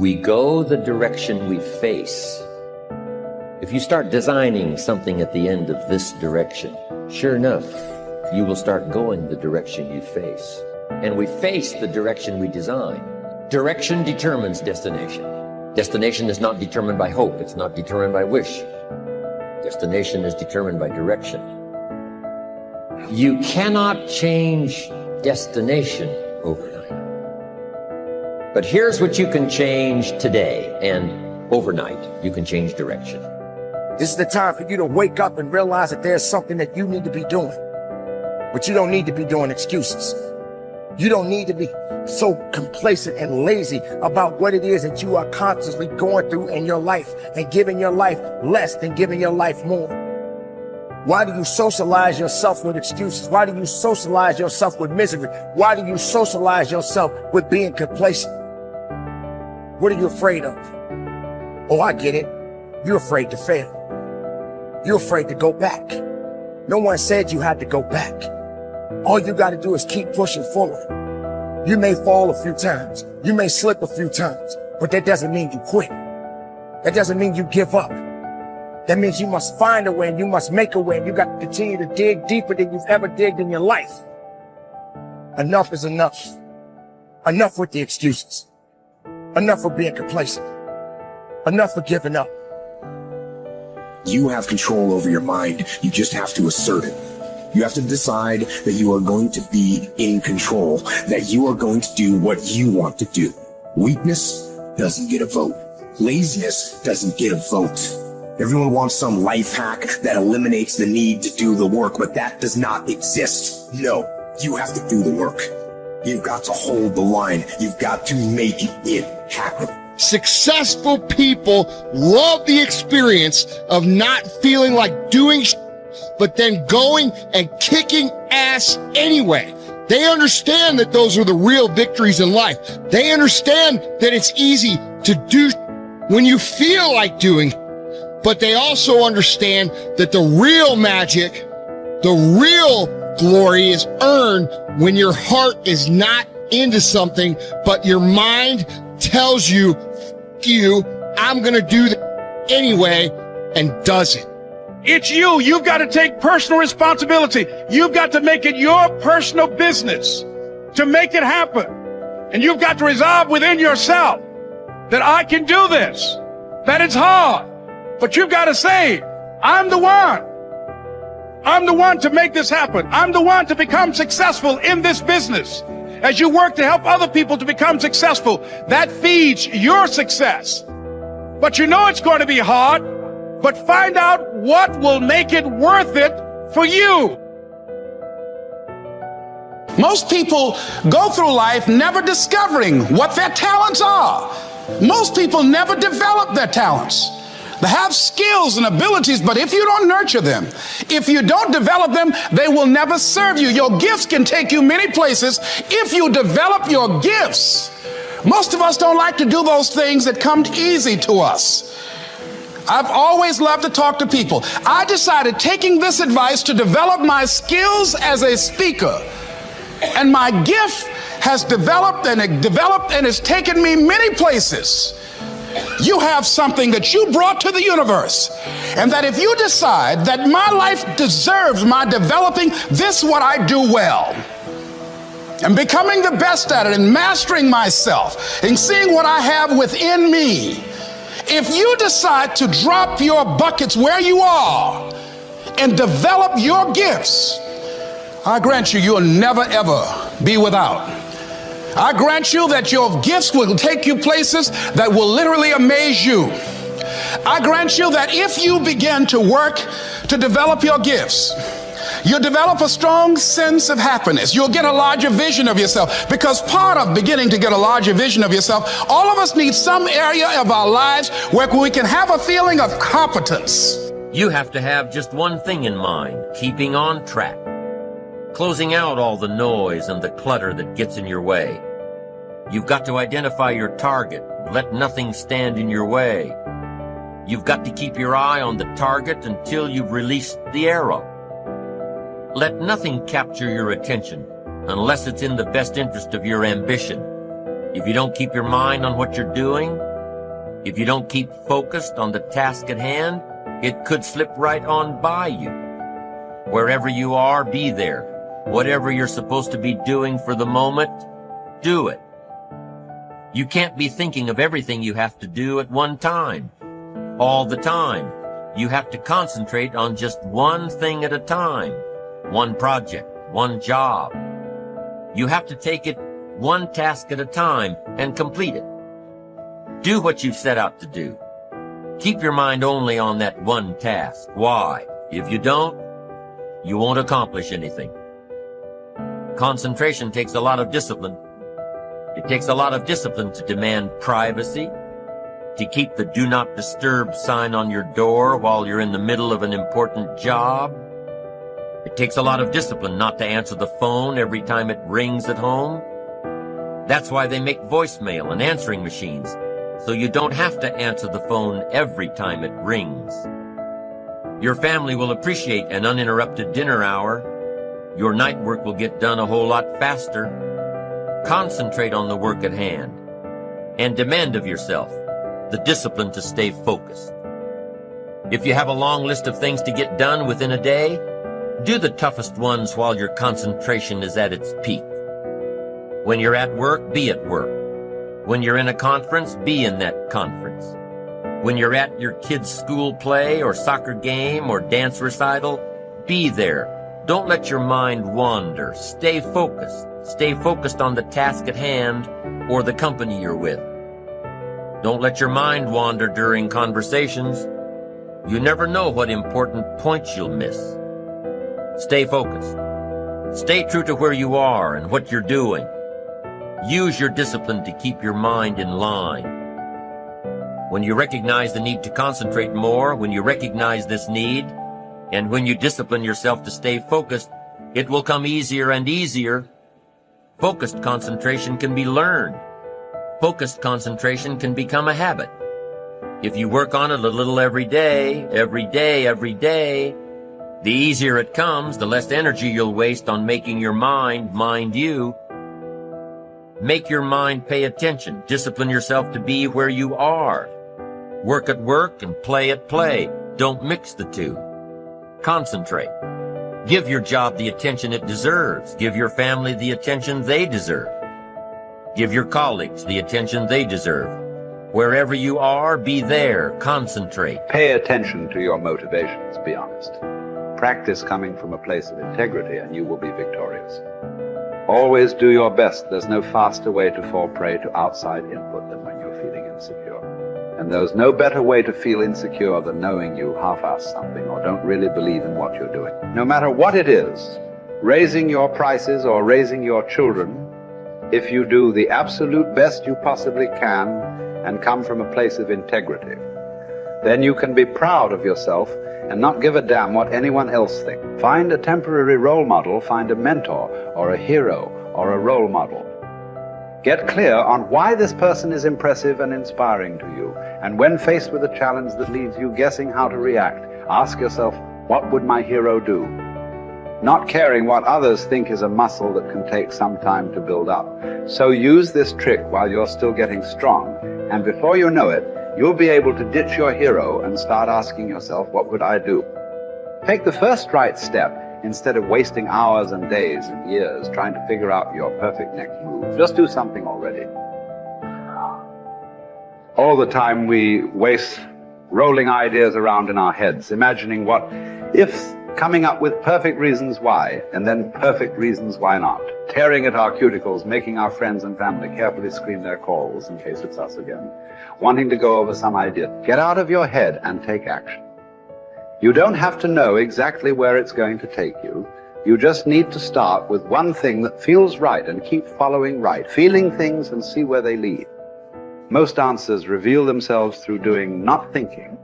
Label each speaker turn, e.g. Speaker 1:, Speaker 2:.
Speaker 1: We go the direction we face. If you start designing something at the end of this direction, sure enough, you will start going the direction you face. And we face the direction we design. Direction determines destination. Destination is not determined by hope. It's not determined by wish. Destination is determined by direction. You cannot change destination overnight. But here's what you can change today, and overnight, you can change direction.
Speaker 2: This is the time for you to wake up and realize that there's something that you need to be doing. But you don't need to be doing excuses. You don't need to be so complacent and lazy about what it is that you are constantly going through in your life and giving your life less than giving your life more. Why do you socialize yourself with excuses? Why do you socialize yourself with misery? Why do you socialize yourself with being complacent? What are you afraid of? Oh, I get it. You're afraid to fail. You're afraid to go back. No one said you had to go back. All you got to do is keep pushing forward. You may fall a few times. You may slip a few times, but that doesn't mean you quit. That doesn't mean you give up. That means you must find a way and you must make a way. And you got to continue to dig deeper than you've ever digged in your life. Enough is enough. Enough with the excuses. Enough for being complacent. Enough for giving up.
Speaker 3: You have control over your mind. You just have to assert it. You have to decide that you are going to be in control, that you are going to do what you want to do. Weakness doesn't get a vote. Laziness doesn't get a vote. Everyone wants some life hack that eliminates the need to do the work, but that does not exist. No, you have to do the work. You've got to hold the line. You've got to make it happen.
Speaker 4: Successful people love the experience of not feeling like doing but then going and kicking ass anyway. They understand that those are the real victories in life. They understand that it's easy to do when you feel like doing, but they also understand that the real magic, the real glory is earned when your heart is not into something, but your mind tells you, I'm gonna do that anyway, and does it.
Speaker 5: It's you. You've got to take personal responsibility. You've got to make it your personal business to make it happen. And you've got to resolve within yourself that I can do this, that it's hard, but you've got to say, I'm the one. I'm the one to make this happen. I'm the one to become successful in this business. As you work to help other people to become successful, that feeds your success. But you know it's going to be hard, but find out what will make it worth it for you.
Speaker 6: Most people go through life never discovering what their talents are. Most people never develop their talents. They have skills and abilities, but if you don't nurture them, if you don't develop them, they will never serve you. Your gifts can take you many places if you develop your gifts. Most of us don't like to do those things that come easy to us. I've always loved to talk to people. I decided, taking this advice, to develop my skills as a speaker. And my gift has developed and it's taken me many places. You have something that you brought to the universe, and that if you decide that my life deserves my developing this, what I do well, and becoming the best at it, and mastering myself, and seeing what I have within me, if you decide to drop your buckets where you are and develop your gifts, I grant you, you'll never ever be without. I grant you that your gifts will take you places that will literally amaze you. I grant you that if you begin to work to develop your gifts, you'll develop a strong sense of happiness. You'll get a larger vision of yourself, because part of beginning to get a larger vision of yourself, all of us need some area of our lives where we can have a feeling of competence.
Speaker 1: You have to have just one thing in mind: keeping on track. Closing out all the noise and the clutter that gets in your way. You've got to identify your target. Let nothing stand in your way. You've got to keep your eye on the target until you've released the arrow. Let nothing capture your attention unless it's in the best interest of your ambition. If you don't keep your mind on what you're doing, If you don't keep focused on the task at hand, it could slip right on by you. Wherever you are, be there. Whatever you're supposed to be doing for the moment, do it. You can't be thinking of everything you have to do at one time, all the time. You have to concentrate on just one thing at a time, one project, one job. You have to take it one task at a time and complete it. Do what you've set out to do. Keep your mind only on that one task. Why? If you don't, you won't accomplish anything. Concentration takes a lot of discipline. It takes a lot of discipline to demand privacy, to keep the do not disturb sign on your door while you're in the middle of an important job. It takes a lot of discipline not to answer the phone every time it rings at home. That's why they make voicemail and answering machines, so you don't have to answer the phone every time it rings. Your family will appreciate an uninterrupted dinner hour. Your night work will get done a whole lot faster. Concentrate on the work at hand and demand of yourself the discipline to stay focused. If you have a long list of things to get done within a day, do the toughest ones while your concentration is at its peak. When you're at work, be at work. When you're in a conference, be in that conference. When you're at your kid's school play or soccer game or dance recital, be there. Don't let your mind wander. Stay focused. Stay focused on the task at hand or the company you're with. Don't let your mind wander during conversations. You never know what important points you'll miss. Stay focused. Stay true to where you are and what you're doing. Use your discipline to keep your mind in line. When you recognize the need to concentrate more, when you recognize this need, and when you discipline yourself to stay focused, it will come easier and easier. Focused concentration can be learned. Focused concentration can become a habit. If you work on it a little every day, the easier it comes, the less energy you'll waste on making your mind you. Make your mind pay attention. Discipline yourself to be where you are. Work at work and play at play. Don't mix the two. Concentrate. Give your job the attention it deserves. Give your family the attention they deserve. Give your colleagues the attention they deserve. Wherever you are, be there. Concentrate.
Speaker 7: Pay attention to your motivations, be honest. Practice coming from a place of integrity and you will be victorious. Always do your best. There's no faster way to fall prey to outside input than when you're feeling insecure. And there's no better way to feel insecure than knowing you half-ass something or don't really believe in what you're doing. No matter what it is, raising your prices or raising your children, if you do the absolute best you possibly can and come from a place of integrity, then you can be proud of yourself and not give a damn what anyone else thinks. Find a temporary role model, find a mentor or a hero or a role model. Get clear on why this person is impressive and inspiring to you. And when faced with a challenge that leaves you guessing how to react, ask yourself, what would my hero do? Not caring what others think is a muscle that can take some time to build up. So use this trick while you're still getting strong, and before you know it, you'll be able to ditch your hero and start asking yourself, what would I do? Take the first right step instead of wasting hours and days and years trying to figure out your perfect next move. Just do something already. All the time we waste rolling ideas around in our heads, imagining what if, coming up with perfect reasons why, and then perfect reasons why not. Tearing at our cuticles, making our friends and family carefully screen their calls in case it's us again. Wanting to go over some idea. Get out of your head and take action. You don't have to know exactly where it's going to take you. You just need to start with one thing that feels right and keep following right, feeling things and see where they lead. Most answers reveal themselves through doing, not thinking.